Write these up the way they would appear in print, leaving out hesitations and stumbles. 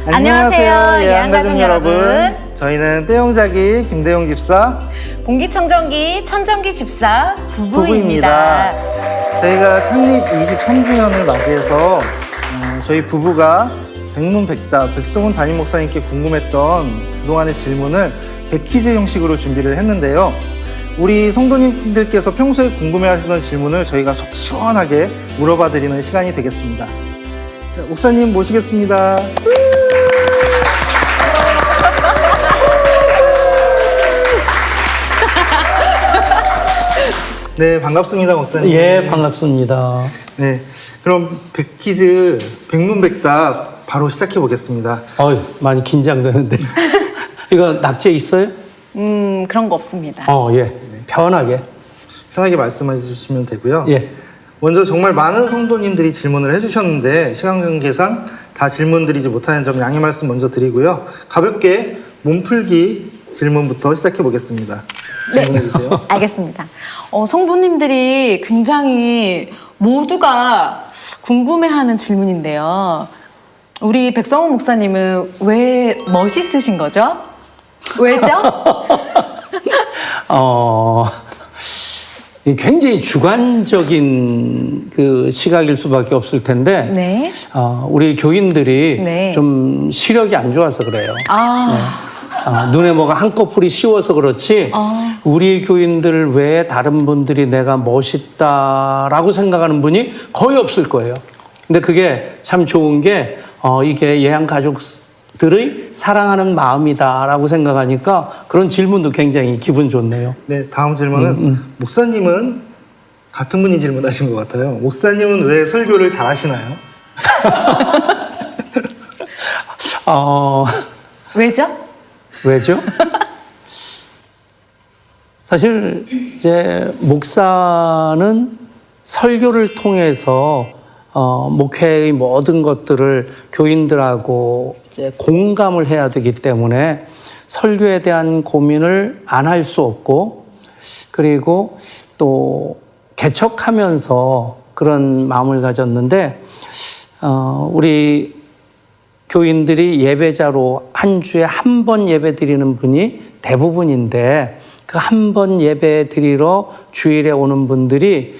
안녕하세요, 예안가족 여러분. 저희는 떼용자기 김대용 집사, 공기청정기 천정기 집사 부부입니다. 저희가 창립 23주년을 맞이해서 저희 부부가 백문백답 백성훈 담임 목사님께 궁금했던 그동안의 질문을 백퀴즈 형식으로 준비를 했는데요. 우리 성도님들께서 평소에 궁금해하시던 질문을 저희가 속 시원하게 물어봐 드리는 시간이 되겠습니다. 목사님 모시겠습니다. 네, 반갑습니다, 목사님. 예, 반갑습니다. 네, 그럼 백퀴즈 백문백답 바로 시작해 보겠습니다. 많이 긴장되는데. 이거 낙제 있어요? 그런 거 없습니다. 예. 편하게. 편하게 말씀해 주시면 되고요. 예. 먼저 정말 많은 성도님들이 질문을 해주셨는데 시간 관계상 다 질문 드리지 못하는 점 양해 말씀 먼저 드리고요. 가볍게 몸풀기 질문부터 시작해 보겠습니다. 질문해 주세요. 알겠습니다. 성도님들이 굉장히 모두가 궁금해하는 질문인데요. 우리 백성훈 목사님은 왜 멋있으신 거죠? 왜죠? 굉장히 주관적인 그 시각일 수밖에 없을 텐데, 네. 우리 교인들이 네. 좀 시력이 안 좋아서 그래요. 눈에 뭐가 한꺼풀이 씌워서 그렇지, 우리 교인들 외에 다른 분들이 내가 멋있다라고 생각하는 분이 거의 없을 거예요. 근데 그게 참 좋은 게, 이게 예한 가족들의 사랑하는 마음이다라고 생각하니까 그런 질문도 굉장히 기분 좋네요. 네, 다음 질문은 목사님은 같은 분이 질문하신 것 같아요. 목사님은 왜 설교를 잘하시나요? 왜죠? 왜죠? 사실 이제 목사는 설교를 통해서 목회의 모든 것들을 교인들하고 이제 공감을 해야 되기 때문에 설교에 대한 고민을 안 할 수 없고, 그리고 또 개척하면서 그런 마음을 가졌는데, 우리 교인들이 예배자로 한 주에 한 번 예배 드리는 분이 대부분인데, 그 한 번 예배 드리러 주일에 오는 분들이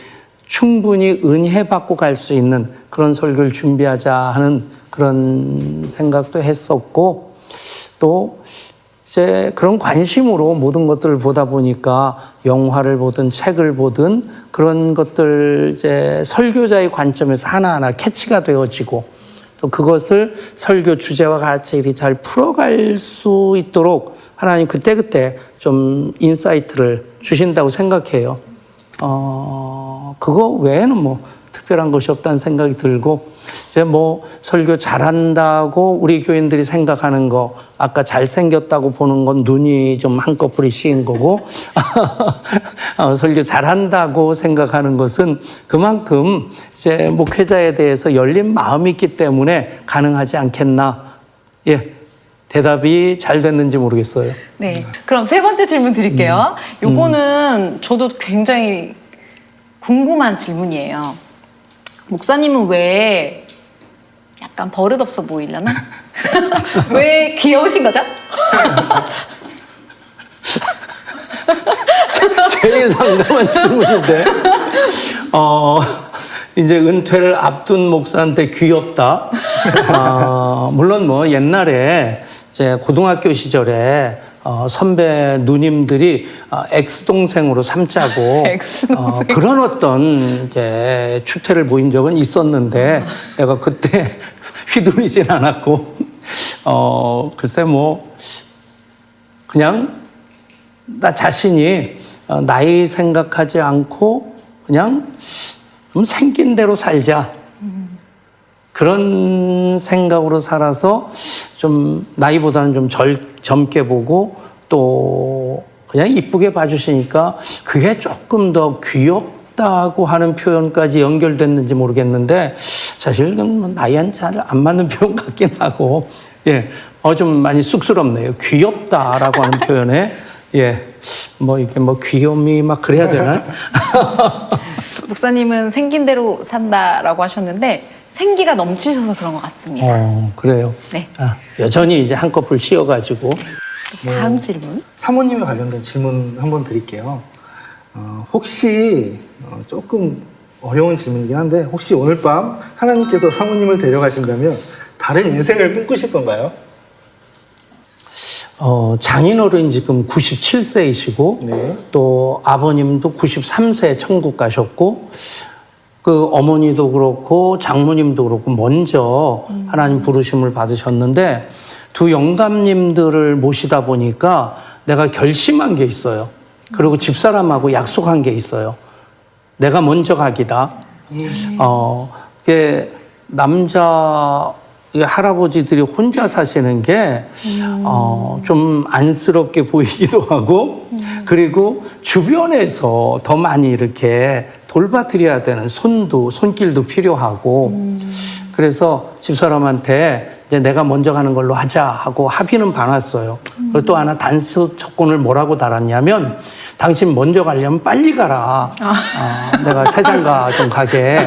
충분히 은혜 받고 갈 수 있는 그런 설교를 준비하자 하는 그런 생각도 했었고, 또 이제 그런 관심으로 모든 것들을 보다 보니까 영화를 보든 책을 보든 그런 것들 이제 설교자의 관점에서 하나하나 캐치가 되어지고, 또 그것을 설교 주제와 같이 잘 풀어갈 수 있도록 하나님 그때그때 좀 인사이트를 주신다고 생각해요. 그거 외에는 뭐 특별한 것이 없다는 생각이 들고, 이제 뭐 설교 잘한다고 우리 교인들이 생각하는 거, 아까 잘생겼다고 보는 건 눈이 좀 한꺼풀이 씌인 거고, 설교 잘한다고 생각하는 것은 그만큼 이제 목회자에 대해서 열린 마음이 있기 때문에 가능하지 않겠나. 예. 대답이 잘 됐는지 모르겠어요. 네. 그럼 세 번째 질문 드릴게요. 요거는 저도 굉장히 궁금한 질문이에요. 목사님은 왜 약간 버릇없어 보이려나? 왜 귀여우신 거죠? 제일 상담한 질문인데, 이제 은퇴를 앞둔 목사한테 귀엽다. 물론 뭐 옛날에 이제 고등학교 시절에 선배 누님들이 엑스동생으로 삼자고 엑스동생. 그런 어떤 이제 추태를 보인 적은 있었는데 내가 그때 휘둘리진 않았고, 글쎄 뭐 그냥 나 자신이 나이 생각하지 않고 그냥 좀 생긴 대로 살자. 그런 생각으로 살아서 좀 나이보다는 좀 젊게 보고 또 그냥 이쁘게 봐주시니까 그게 조금 더 귀엽다고 하는 표현까지 연결됐는지 모르겠는데, 사실 나이한 잘 안 맞는 표현 같긴 하고, 예, 좀 많이 쑥스럽네요. 귀엽다라고 하는 표현에, 예, 뭐 이게 뭐 귀염이 막 그래야 되나? 목사님은 생긴 대로 산다라고 하셨는데 생기가 넘치셔서 그런 것 같습니다. 그래요. 네. 여전히 이제 한꺼풀 씌어가지고. 다음 질문. 사모님에 관련된 질문 한번 드릴게요. 혹시 조금 어려운 질문이긴 한데 혹시 오늘 밤 하나님께서 사모님을 데려가신다면 다른 인생을 꿈꾸실 건가요? 장인어른 지금 97세이시고 네. 또 아버님도 93세에 천국 가셨고 그 어머니도 그렇고 장모님도 그렇고 먼저 하나님 부르심을 받으셨는데 두 영감님들을 모시다 보니까 내가 결심한 게 있어요. 그리고 집사람하고 약속한 게 있어요. 내가 먼저 가기다. 이게 남자 할아버지들이 혼자 사시는 게 좀 안쓰럽게 보이기도 하고 그리고 주변에서 더 많이 이렇게 돌봐드려야 되는 손길도 필요하고 그래서 집사람한테 이제 내가 먼저 가는 걸로 하자 하고 합의는 봐놨어요. 그리고 또 하나 단수 조건을 뭐라고 달았냐면 당신 먼저 가려면 빨리 가라. 내가 세장가 좀 가게.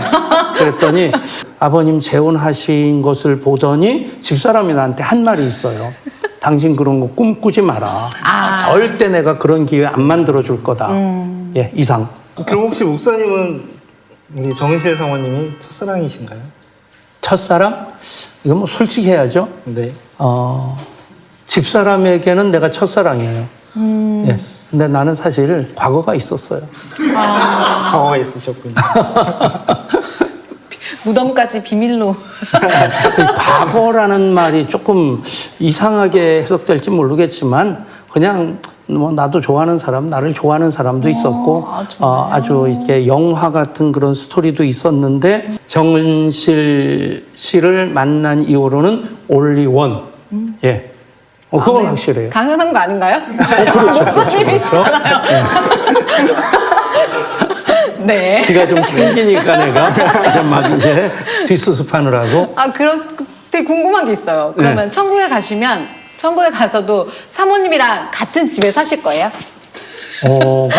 그랬더니 아버님 재혼하신 것을 보더니 집사람이 나한테 한 말이 있어요. 당신 그런 거 꿈꾸지 마라. 절대 내가 그런 기회 안 만들어줄 거다. 예, 이상. 그럼 혹시 목사님은 우리 정은실 사모님이 첫사랑이신가요? 첫사랑? 이거 뭐 솔직히 해야죠. 네. 집사람에게는 내가 첫사랑이에요. 예. 근데 나는 사실 과거가 있었어요. 과거가 있으셨군요. 무덤까지 비밀로. 과거라는 말이 조금 이상하게 해석될지 모르겠지만 그냥 뭐 나도 좋아하는 사람, 나를 좋아하는 사람도 있었고 아주 이렇게 영화 같은 그런 스토리도 있었는데 정은실 씨를 만난 이후로는 only one. 예. 그건 확실해요. 당연한 거 아닌가요? 그렇죠. 목사님이시잖아요. 네. 지가 좀 캥기니까 내가 이제 막 이제 뒷수습하느라고. 되게 궁금한 게 있어요. 그러면 네. 천국에 가시면 천국에 가서도 사모님이랑 같은 집에 사실 거예요?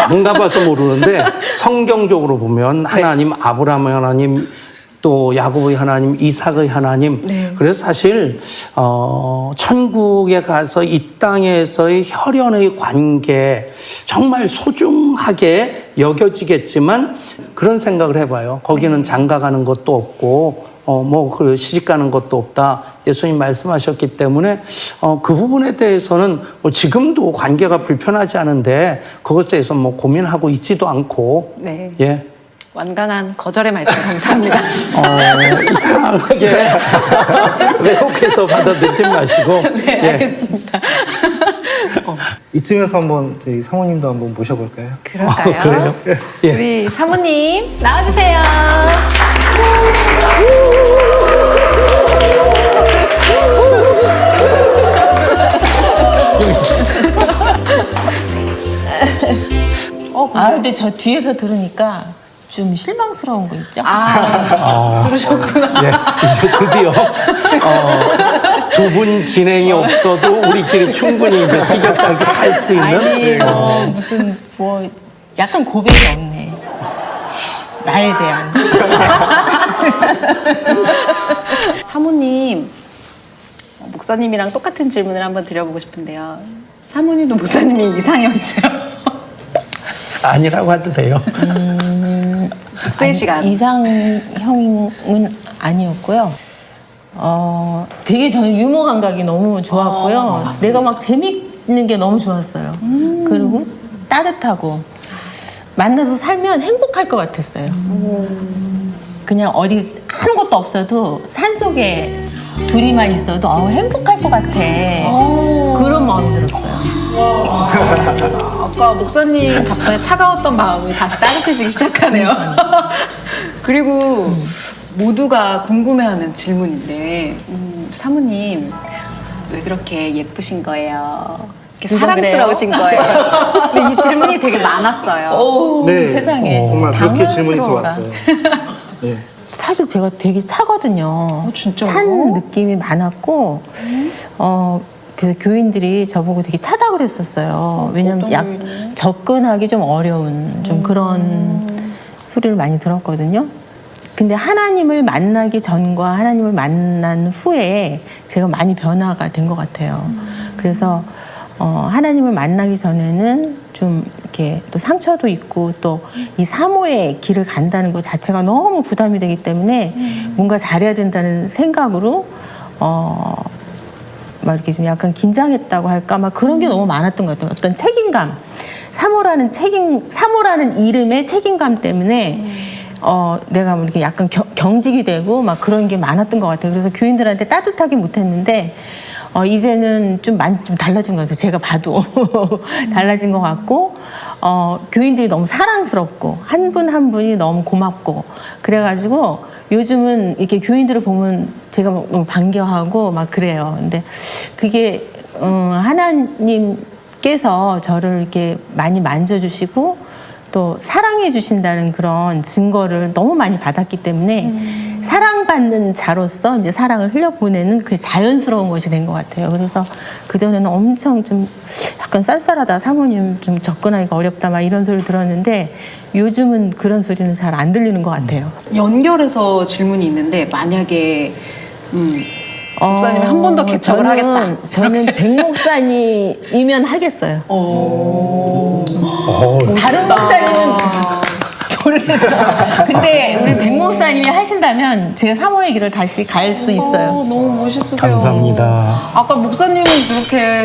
안 가봐서 모르는데 성경적으로 보면 하나님, 아브라함의 하나님, 또 야곱의 하나님, 이삭의 하나님. 네. 그래서 사실 천국에 가서 이 땅에서의 혈연의 관계 정말 소중하게 여겨지겠지만 그런 생각을 해봐요. 거기는 장가가는 것도 없고 그 시집가는 것도 없다. 예수님 말씀하셨기 때문에 그 부분에 대해서는 지금도 관계가 불편하지 않은데 그것에 대해서 뭐 고민하고 있지도 않고. 네. 예. 완강한 거절의 말씀 감사합니다. 이상하게 왜곡해서 받아들이지 마시고. 네, 예. 알겠습니다. 이쯤에서 한번 저희 사모님도 한번 모셔볼까요? 그럴까요? 그래요? 예. 우리 사모님 나와주세요. 근데 저 뒤에서 들으니까 좀 실망스러운 거 있죠? 들으셨구나. 예, 이제 드디어 두 분 진행이 없어도 우리끼리 충분히 이제 티격타격 할 수 있는. 아니, 무슨, 약간 고백이 없네. 나에 대한. 사모님, 목사님이랑 똑같은 질문을 한번 드려보고 싶은데요. 사모님도 목사님이 이상형이세요? 아니라고 해도 돼요. 복수의 시간. 이상형은 아니었고요. 되게 저는 유머 감각이 너무 좋았고요. 내가 막 재밌는 게 너무 좋았어요. 그리고 따뜻하고 만나서 살면 행복할 것 같았어요. 그냥 어디 아무것도 없어도 산속에 둘이만 있어도 행복할 것 같아. 그런 마음이 들었어요. 아까 목사님 덕분에 차가웠던 마음이 다시 따뜻해지기 시작하네요. 그리고 모두가 궁금해하는 질문인데 사모님 왜 그렇게 예쁘신 거예요? 이렇게 누가 사랑스러우신 거예요? 근데 이 질문이 되게 많았어요. 오, 네. 세상에. 정말 그렇게 질문이 당황스러워라. 들어왔어요. 네. 사실 제가 되게 차거든요. 진짜요? 찬 느낌이 많았고, 그래서 교인들이 저보고 되게 차다 그랬었어요. 왜냐면 접근하기 좀 어려운 좀 그런 소리를 많이 들었거든요. 근데 하나님을 만나기 전과 하나님을 만난 후에 제가 많이 변화가 된 것 같아요. 그래서 하나님을 만나기 전에는 좀 이렇게 또 상처도 있고 또 이 사모의 길을 간다는 것 자체가 너무 부담이 되기 때문에 뭔가 잘해야 된다는 생각으로 막 이렇게 좀 약간 긴장했다고 할까 막 그런 게 너무 많았던 것 같아요. 어떤 책임감, 사모라는 이름의 책임감 때문에 내가 뭐 이렇게 약간 경직이 되고 막 그런 게 많았던 것 같아요. 그래서 교인들한테 따뜻하게 못했는데 이제는 좀 달라진 것 같아요. 제가 봐도 달라진 것 같고 교인들이 너무 사랑스럽고 한 분 한 분이 너무 고맙고 그래가지고 요즘은 이렇게 교인들을 보면 제가 너무 반겨하고 막 그래요. 근데 그게 하나님께서 저를 이렇게 많이 만져주시고 또 사랑해 주신다는 그런 증거를 너무 많이 받았기 때문에 사랑받는 자로서 이제 사랑을 흘려보내는 그 자연스러운 것이 된 것 같아요. 그래서 그전에는 엄청 좀 약간 쌀쌀하다, 사모님 좀 접근하기가 어렵다 막 이런 소리 들었는데 요즘은 그런 소리는 잘 안 들리는 것 같아요. 연결해서 질문이 있는데 만약에 목사님이 한 번 더 개척을 하겠다. 저는 백 목사님이면 하겠어요. 다른 목사님은 모르겠어. 근데 우리 백 목사님이 하신다면 제가 사모의 길을 다시 갈 수 있어요. 너무 멋있으세요. 감사합니다. 아까 목사님은 그렇게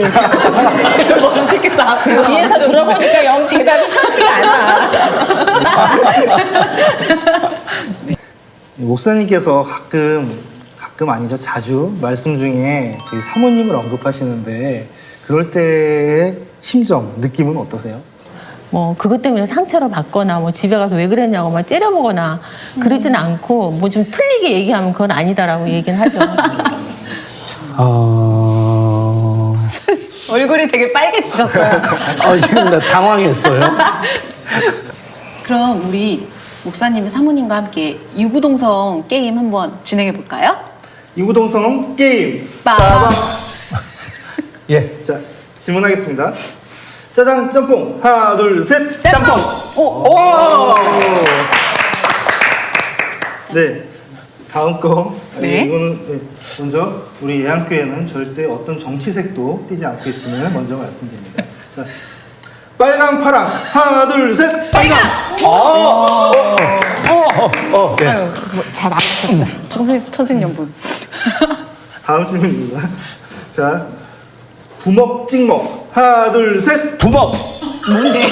멋있게 다 하세요. 뒤에서 들어보니까 영 대답이 쉽지가 않아. 목사님께서 가끔 아니죠, 자주 말씀 중에 저희 사모님을 언급하시는데 그럴 때의 심정, 느낌은 어떠세요? 뭐 그것 때문에 상처를 받거나 뭐 집에 가서 왜 그랬냐고 막 째려보거나 그러진 않고 뭐 좀 틀리게 얘기하면 그건 아니다라고 얘기는 하죠. 얼굴이 되게 빨개지셨어요. 지금 나 당황했어요. 그럼 우리 목사님이 사모님과 함께 유구동성 게임 한번 진행해 볼까요? 이구동성 게임 빠밤. 예. 자, 질문하겠습니다. 짜장 짬뽕 하나 둘 셋. 짬뽕. 네, 다음 거. 네. 이거는 먼저 우리 예안교회는 절대 어떤 정치색도 띠지 않고 있음을 먼저 말씀드립니다. 자, 빨강 파랑 하나 둘 셋. 빨강. 예. 잘 안 맞췄다. 천생연분. 다음 질문입니다. 자, 부먹 찍먹 하나 둘 셋. 부먹. 뭔데?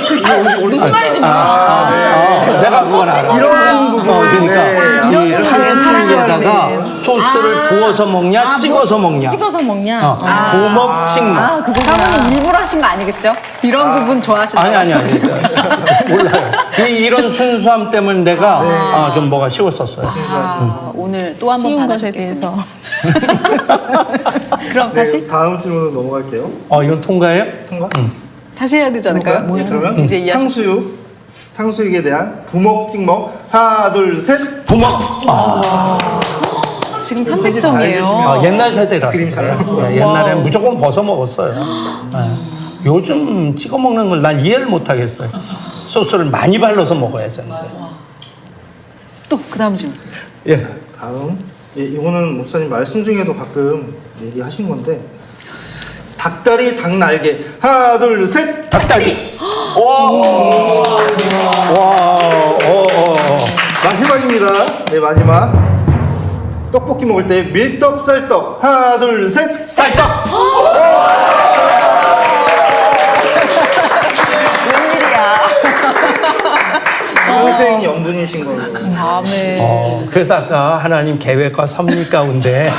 무슨 말인지 내가 그건 알아. 이런 부분. 그러니까 네. 이 한술에다가 소스를 부어서 먹냐, 찍어서 먹냐. 찍어서 먹냐? 부먹 찍먹. 사모님 일부러 하신 거 아니겠죠? 이런 부분 좋아하시는 아니. 몰라요. 이런 순수함 때문에 내가 좀 뭐가 쉬웠었어요. 오늘 또 한 번 쉬운 것에 받아줬겠군요. 대해서. 그럼 네, 다시 다음 질문으로 넘어갈게요. 이건 통과예요? 통과? 다시 해야 되지 않을까요? 네, 그러면 이제 이해하셨- 탕수육에 대한 부먹 찍먹 하나 둘 셋. 부먹. 지금 잘해주시면 300점이에요. 옛날 세대라서 그림 잘 그래요. 나왔어요. 옛날엔 무조건 벗어 먹었어요. 요즘 찍어 먹는 걸 난 이해를 못 하겠어요. 소스를 많이 발라서 먹어야 되는데. 또 그 다음 질문. 예. 다음, 이거는 목사님 말씀 중에도 가끔 얘기하신 건데 닭다리 닭날개 하나 둘 셋. 닭다리. 마지막입니다. 네, 마지막. 떡볶이 먹을 때 밀떡 쌀떡 하나 둘 셋. 쌀떡. 평생 연분이신 걸로. 다음에 그래서 아까 하나님 계획과 섭리 가운데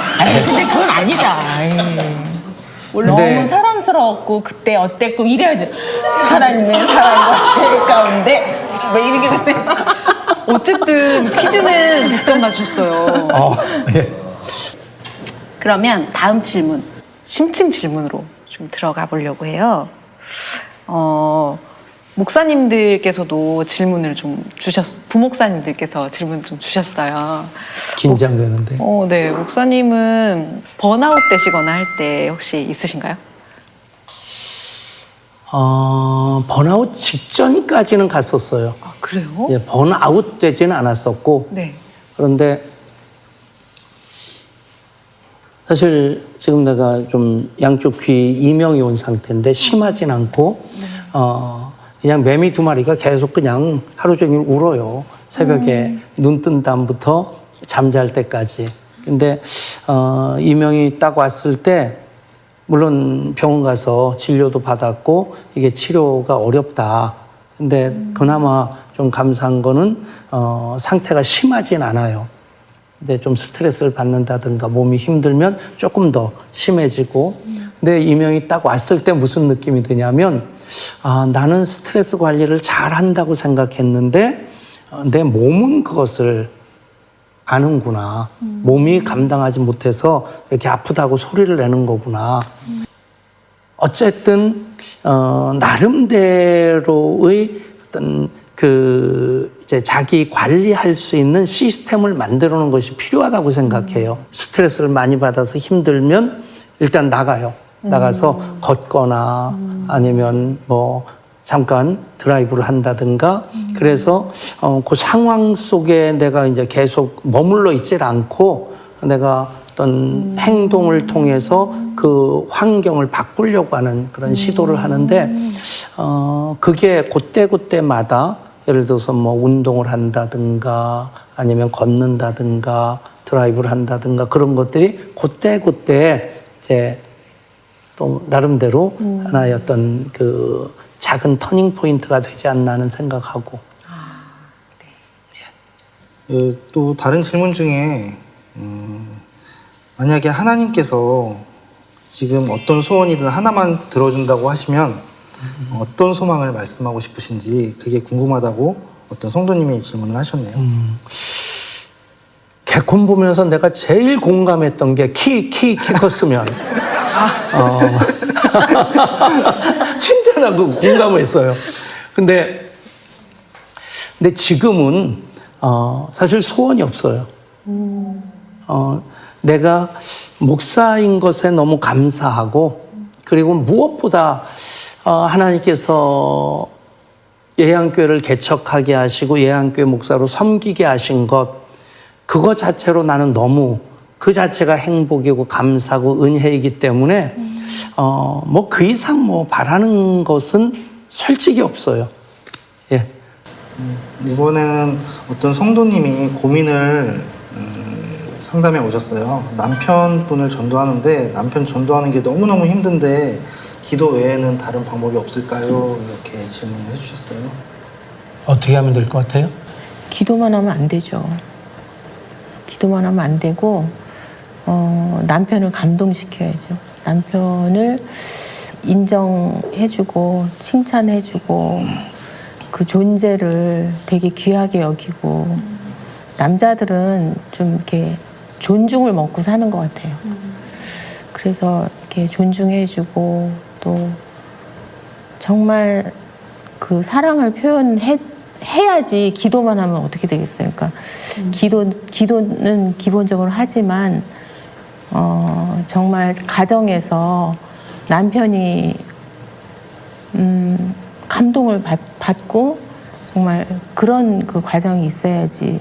근데 그건 아니다. 근데- 너무 사랑스러웠고 그때 어땠고 이래야죠. 하나님의 사랑과 계획 가운데 뭐 이렇게 되네. 어쨌든 퀴즈는 100점 맞으셨어요. 예. 그러면 다음 질문, 심층 질문으로 좀 들어가 보려고 해요. 목사님들께서도 질문을 좀 부목사님들께서 질문 좀 주셨어요. 긴장되는데. 네. 목사님은 번아웃 되시거나 할 때 혹시 있으신가요? 번아웃 직전까지는 갔었어요. 아, 그래요? 예, 번아웃 되지는 않았었고, 네. 그런데 사실 지금 내가 좀 양쪽 귀 이명이 온 상태인데 심하진 않고 그냥 매미 2마리가 계속 그냥 하루 종일 울어요. 새벽에 눈 뜬 다음부터 잠잘 때까지. 근데 이명이 딱 왔을 때 물론 병원 가서 진료도 받았고 이게 치료가 어렵다. 근데 그나마 좀 감사한 거는 상태가 심하진 않아요. 근데 좀 스트레스를 받는다든가 몸이 힘들면 조금 더 심해지고. 근데 이명이 딱 왔을 때 무슨 느낌이 드냐면 나는 스트레스 관리를 잘 한다고 생각했는데 내 몸은 그것을 아는구나. 몸이 감당하지 못해서 이렇게 아프다고 소리를 내는 거구나. 어쨌든 나름대로의 어떤 이제 자기 관리할 수 있는 시스템을 만들어 놓은 것이 필요하다고 생각해요. 스트레스를 많이 받아서 힘들면 일단 나가요. 나가서 걷거나 아니면 뭐 잠깐 드라이브를 한다든가. 그래서 그 상황 속에 내가 이제 계속 머물러 있질 않고 내가 어떤 행동을 통해서 그 환경을 바꾸려고 하는 그런 시도를 하는데 그게 그때마다 예를 들어서 뭐 운동을 한다든가 아니면 걷는다든가 드라이브를 한다든가 그런 것들이 그때 이제 또 나름대로 하나의 어떤 그 작은 터닝 포인트가 되지 않나 하는 생각하고. 또 다른 질문 중에 만약에 하나님께서 지금 어떤 소원이든 하나만 들어준다고 하시면 어떤 소망을 말씀하고 싶으신지 그게 궁금하다고 어떤 성도님이 질문을 하셨네요. 개콘 보면서 내가 제일 공감했던 게 키 컸으면 진짜 나 그거 공감했어요. 근데 지금은 사실 소원이 없어요. 내가 목사인 것에 너무 감사하고 그리고 무엇보다 하나님께서 예양교회를 개척하게 하시고 예양교회 목사로 섬기게 하신 것 그거 자체로 나는 너무 그 자체가 행복이고 감사고 은혜이기 때문에 뭐 그 이상 뭐 바라는 것은 솔직히 없어요. 예. 이번에는 어떤 성도님이 고민을 상담해 오셨어요. 남편분을 전도하는데 남편 전도하는 게 너무너무 힘든데 기도 외에는 다른 방법이 없을까요? 이렇게 질문을 해주셨어요. 어떻게 하면 될 것 같아요? 기도만 하면 안 되죠. 기도만 하면 안 되고 남편을 감동시켜야죠. 남편을 인정해주고 칭찬해주고 그 존재를 되게 귀하게 여기고 남자들은 좀 이렇게 존중을 먹고 사는 것 같아요. 그래서 이렇게 존중해주고 또 정말 그 사랑을 표현해야지 기도만 하면 어떻게 되겠어요? 그러니까 기도는 기본적으로 하지만 정말 가정에서 남편이 감동을 받고 정말 그런 그 과정이 있어야지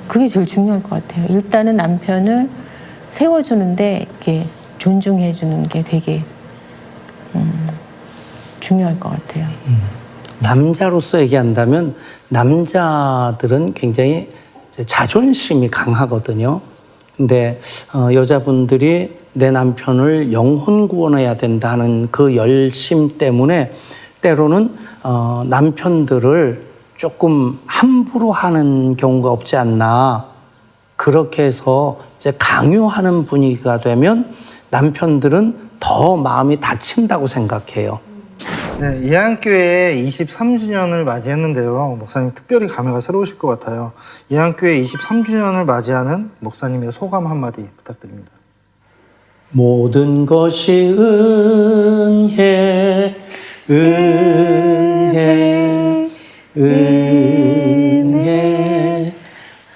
그게 제일 중요할 것 같아요. 일단은 남편을 세워주는데 이렇게 존중해주는 게 되게 중요할 것 같아요. 남자로서 얘기한다면 남자들은 굉장히 자존심이 강하거든요. 근데 여자분들이 내 남편을 영혼 구원해야 된다는 그 열심 때문에 때로는 남편들을 조금 함부로 하는 경우가 없지 않나. 그렇게 해서 이제 강요하는 분위기가 되면 남편들은 더 마음이 다친다고 생각해요. 네, 예양교회 23주년을 맞이했는데요. 목사님 특별히 감회가 새로우실 것 같아요. 예양교회 23주년을 맞이하는 목사님의 소감 한마디 부탁드립니다. 모든 것이 은혜, 은혜, 은혜,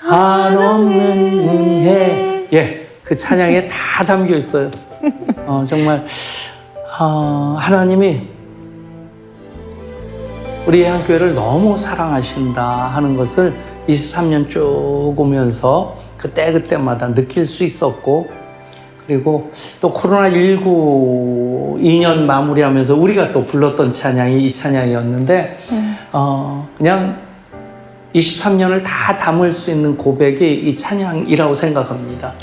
한없는 은혜. 예, 그 찬양에 다 담겨 있어요. 정말 하나님이 우리 예양교회를 너무 사랑하신다 하는 것을 23년 쭉 오면서 그때마다 느낄 수 있었고, 그리고 또 코로나19 2년 마무리하면서 우리가 또 불렀던 찬양이 이 찬양이었는데, 그냥 23년을 다 담을 수 있는 고백이 이 찬양이라고 생각합니다.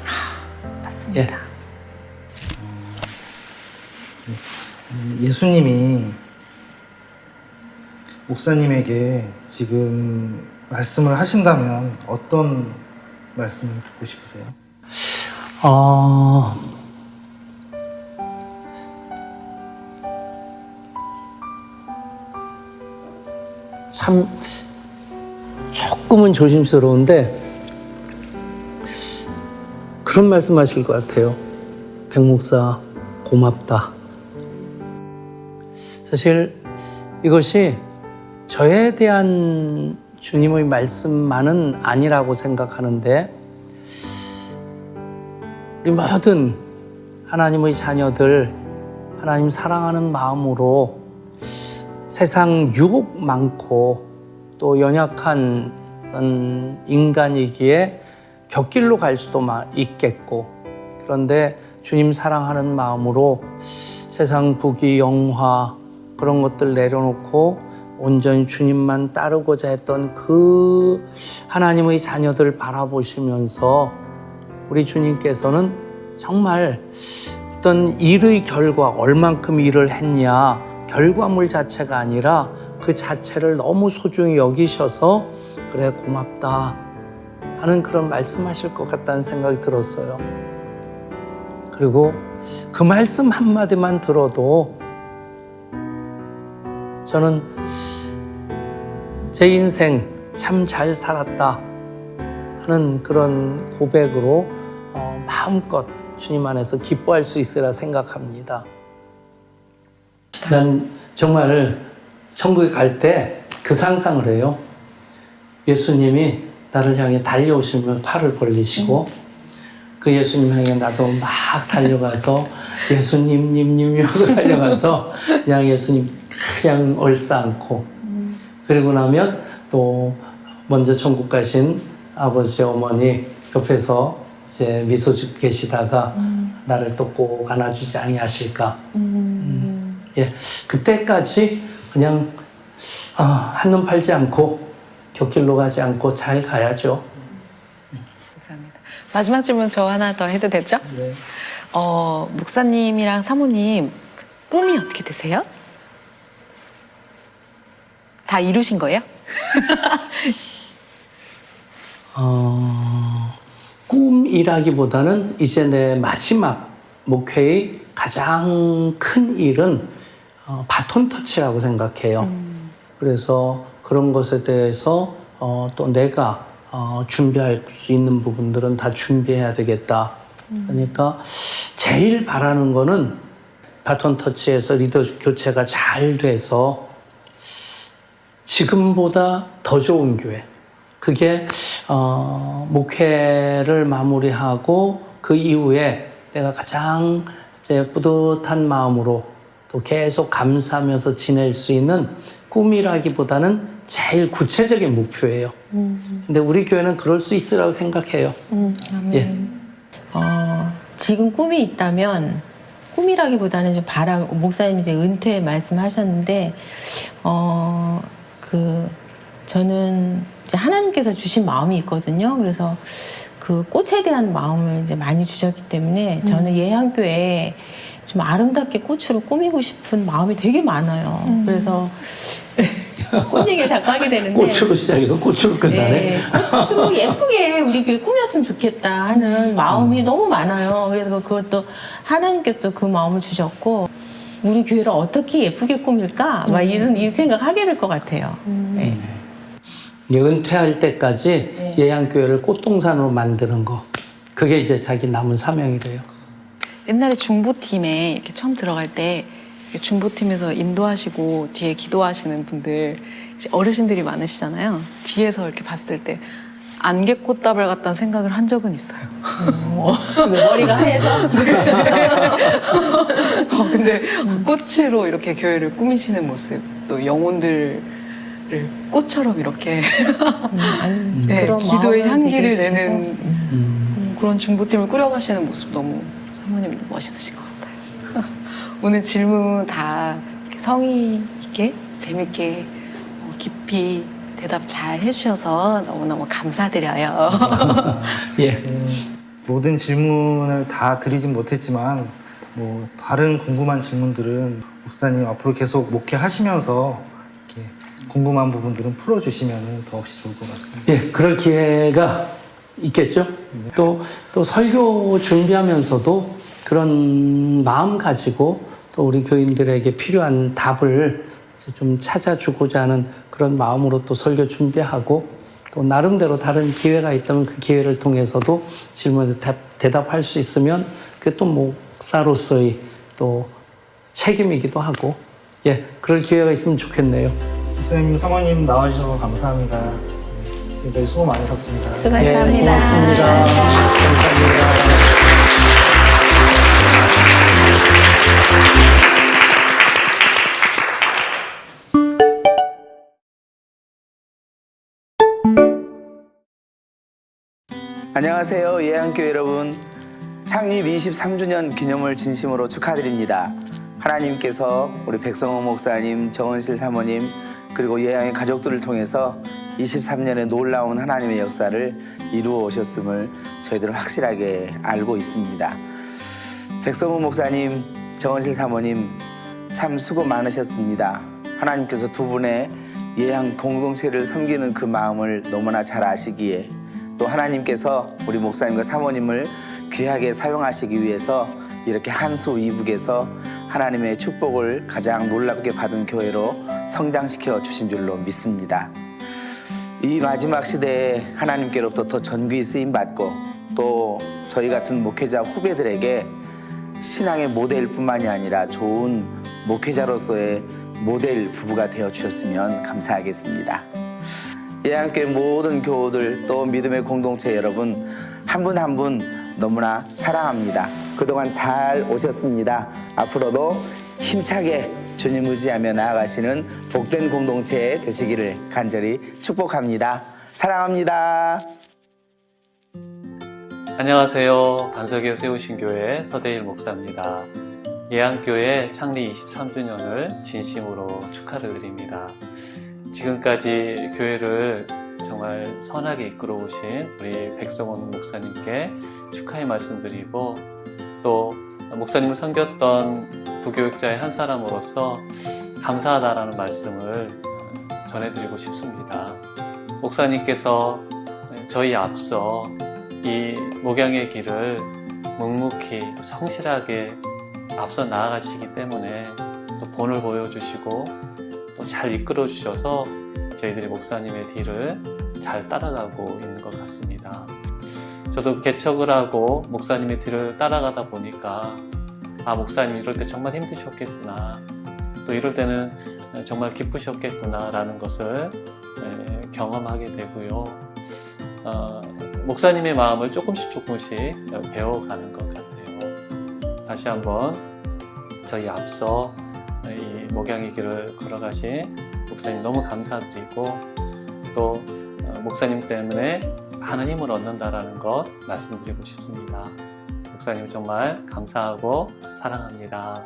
맞습니다. 예. 예수님이 목사님에게 지금 말씀을 하신다면 어떤 말씀을 듣고 싶으세요? 참 조금은 조심스러운데 그런 말씀하실 것 같아요. 백 목사 고맙다. 사실 이것이 저에 대한 주님의 말씀만은 아니라고 생각하는데, 우리 모든 하나님의 자녀들, 하나님 사랑하는 마음으로 세상 유혹 많고 또 연약한 어떤 인간이기에 곁길로 갈 수도 있겠고, 그런데 주님 사랑하는 마음으로 세상 부귀 영화 그런 것들 내려놓고 온전히 주님만 따르고자 했던 그 하나님의 자녀들 바라보시면서 우리 주님께서는 정말 어떤 일의 결과, 얼만큼 일을 했냐, 결과물 자체가 아니라 그 자체를 너무 소중히 여기셔서 그래 고맙다 하는 그런 말씀하실 것 같다는 생각이 들었어요. 그리고 그 말씀 한마디만 들어도 저는 제 인생 참 잘 살았다 하는 그런 고백으로 마음껏 주님 안에서 기뻐할 수 있으라 생각합니다. 난 정말 천국에 갈 때 그 상상을 해요. 예수님이 나를 향해 달려오시면 팔을 벌리시고 그 예수님 향해 나도 막 달려가서 예수님 하고 달려가서 그냥 예수님 그냥 얼싸안고, 그리고 나면 또 먼저 천국 가신 아버지 어머니 옆에서 이제 미소 짓고 계시다가 나를 또 꼭 안아주지 아니하실까. 예, 그때까지 그냥 한눈 팔지 않고 곁길로 가지 않고 잘 가야죠. 감사합니다. 마지막 질문 저 하나 더 해도 되죠? 네. 목사님이랑 사모님 꿈이 어떻게 되세요? 다 이루신 거예요? 꿈이라기보다는 이제 내 마지막 목회의 가장 큰 일은 바톤 터치라고 생각해요. 그래서 그런 것에 대해서 또 내가 준비할 수 있는 부분들은 다 준비해야 되겠다. 그러니까 제일 바라는 거는 바톤 터치에서 리더 교체가 잘 돼서 지금보다 더 좋은 교회, 그게 목회를 마무리하고 그 이후에 내가 가장 이제 뿌듯한 마음으로 또 계속 감사하면서 지낼 수 있는 꿈이라기보다는 제일 구체적인 목표예요. 근데 우리 교회는 그럴 수 있으라고 생각해요. 예. 지금 꿈이 있다면 꿈이라기보다는 좀 목사님 이제 은퇴 말씀하셨는데 저는 이제 하나님께서 주신 마음이 있거든요. 그래서 그 꽃에 대한 마음을 이제 많이 주셨기 때문에 저는 예향교회에 좀 아름답게 꽃으로 꾸미고 싶은 마음이 되게 많아요. 그래서 꽃 얘기를 자꾸 하게 되는데 꽃으로 시작해서 꽃으로 끝나네. 네, 꽃으로 예쁘게 우리 교회 꾸몄으면 좋겠다 하는 마음이 너무 많아요. 그래서 그것도 하나님께서 그 마음을 주셨고 우리 교회를 어떻게 예쁘게 꾸밀까? 막 이 생각 하게 될 것 같아요. 네. 은퇴할 때까지 예향교회를 꽃동산으로 만드는 거, 그게 이제 자기 남은 사명이래요. 옛날에 중보팀에 이렇게 처음 들어갈 때 중보팀에서 인도하시고 뒤에 기도하시는 분들 이제 어르신들이 많으시잖아요. 뒤에서 이렇게 봤을 때 안개꽃다발 같다는 생각을 한 적은 있어요. 머리가 하얘서 근데 꽃으로 이렇게 교회를 꾸미시는 모습, 또 영혼들 꽃처럼 이렇게 아니, 네, 그런 기도의 마음을 향기를 되게 내는 그런 중보팀을 꾸려가시는 모습 너무 사모님 멋있으신 것 같아요. 오늘 질문 다 이렇게 성의 있게 재밌게 깊이 대답 잘 해주셔서 너무너무 감사드려요. 예. 모든 질문을 다 드리진 못했지만 뭐 다른 궁금한 질문들은 목사님 앞으로 계속 목회하시면서 이렇게 궁금한 부분들은 풀어주시면 더없이 좋을 것 같습니다. 예, 그럴 기회가 있겠죠. 또 설교 준비하면서도 그런 마음 가지고 또 우리 교인들에게 필요한 답을 좀 찾아주고자 하는 그런 마음으로 또 설교 준비하고 또 나름대로 다른 기회가 있다면 그 기회를 통해서도 질문에 대답할 수 있으면 그게 또 목사로서의 또 책임이기도 하고 예, 그럴 기회가 있으면 좋겠네요. 목사님, 사모님 나와주셔서 감사합니다. 지금까지 수고 많으셨습니다. 수고하셨습니다. 예, 고맙습니다. 감사합니다. 안녕하세요. 예한교회 여러분. 창립 23주년 기념을 진심으로 축하드립니다. 하나님께서 우리 백성호 목사님, 정은실 사모님, 그리고 예양의 가족들을 통해서 23년의 놀라운 하나님의 역사를 이루어 오셨음을 저희들은 확실하게 알고 있습니다. 백성호 목사님, 정은실 사모님 참 수고 많으셨습니다. 하나님께서 두 분의 예양 공동체를 섬기는 그 마음을 너무나 잘 아시기에 또 하나님께서 우리 목사님과 사모님을 귀하게 사용하시기 위해서 이렇게 한수 이북에서 하나님의 축복을 가장 놀랍게 받은 교회로 성장시켜 주신 줄로 믿습니다. 이 마지막 시대에 하나님께로부터 더 전귀 쓰임받고 또 저희 같은 목회자 후배들에게 신앙의 모델 뿐만이 아니라 좋은 목회자로서의 모델 부부가 되어 주셨으면 감사하겠습니다. 예한교회 모든 교우들 또 믿음의 공동체 여러분 한 분 한 분 너무나 사랑합니다. 그동안 잘 오셨습니다. 앞으로도 힘차게 주님 의지하며 나아가시는 복된 공동체 되시기를 간절히 축복합니다. 사랑합니다. 안녕하세요. 반석에 세우신 교회 서대일 목사입니다. 예한교회 창립 23주년을 진심으로 축하를 드립니다. 지금까지 교회를 정말 선하게 이끌어 오신 우리 백성원 목사님께 축하의 말씀드리고 또 목사님을 섬겼던 부교육자의 한 사람으로서 감사하다라는 말씀을 전해드리고 싶습니다. 목사님께서 저희 앞서 이 목양의 길을 묵묵히 성실하게 앞서 나아가시기 때문에 또 본을 보여주시고 또 잘 이끌어 주셔서 저희들이 목사님의 뒤를 잘 따라가고 있는 것 같습니다. 저도 개척을 하고 목사님의 뒤를 따라가다 보니까 목사님 이럴 때 정말 힘드셨겠구나, 또 이럴 때는 정말 기쁘셨겠구나 라는 것을 경험하게 되고요. 목사님의 마음을 조금씩 배워가는 것 같아요. 다시 한번 저희 앞서 이 목양의 길을 걸어가신 목사님 너무 감사드리고 또 목사님 때문에 많은 힘을 얻는다라는 것 말씀드리고 싶습니다. 목사님 정말 감사하고 사랑합니다.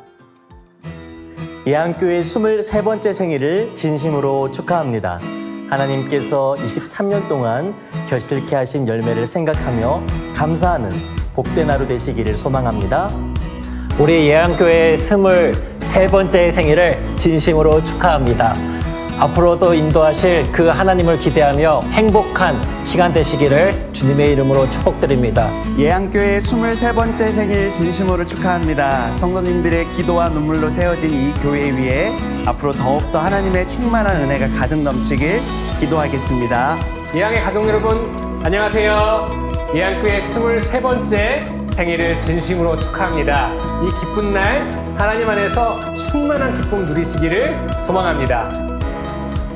예한교회 23번째 생일을 진심으로 축하합니다. 하나님께서 23년 동안 결실케 하신 열매를 생각하며 감사하는 복된 하루 되시기를 소망합니다. 우리 예한교회 23번째 생일을 진심으로 축하합니다. 앞으로도 인도하실 그 하나님을 기대하며 행복한 시간 되시기를 주님의 이름으로 축복드립니다. 예한교회 23번째 생일 진심으로 축하합니다. 성도님들의 기도와 눈물로 세워진 이 교회 위에 앞으로 더욱더 하나님의 충만한 은혜가 가득 넘치길 기도하겠습니다. 예양의 가족 여러분, 안녕하세요. 예한교회 23번째 생일을 진심으로 축하합니다. 이 기쁜 날 하나님 안에서 충만한 기쁨 누리시기를 소망합니다.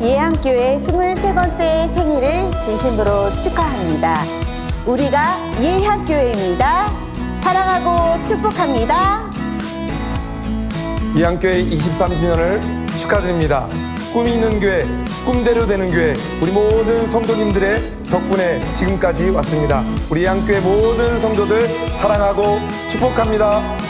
예한교회 23번째 생일을 진심으로 축하합니다. 우리가 예한교회입니다. 사랑하고 축복합니다. 예한교회 23주년을 축하드립니다. 꿈이 있는 교회, 꿈대로 되는 교회, 우리 모든 성도님들의 덕분에 지금까지 왔습니다. 우리 예안교회 모든 성도들 사랑하고 축복합니다.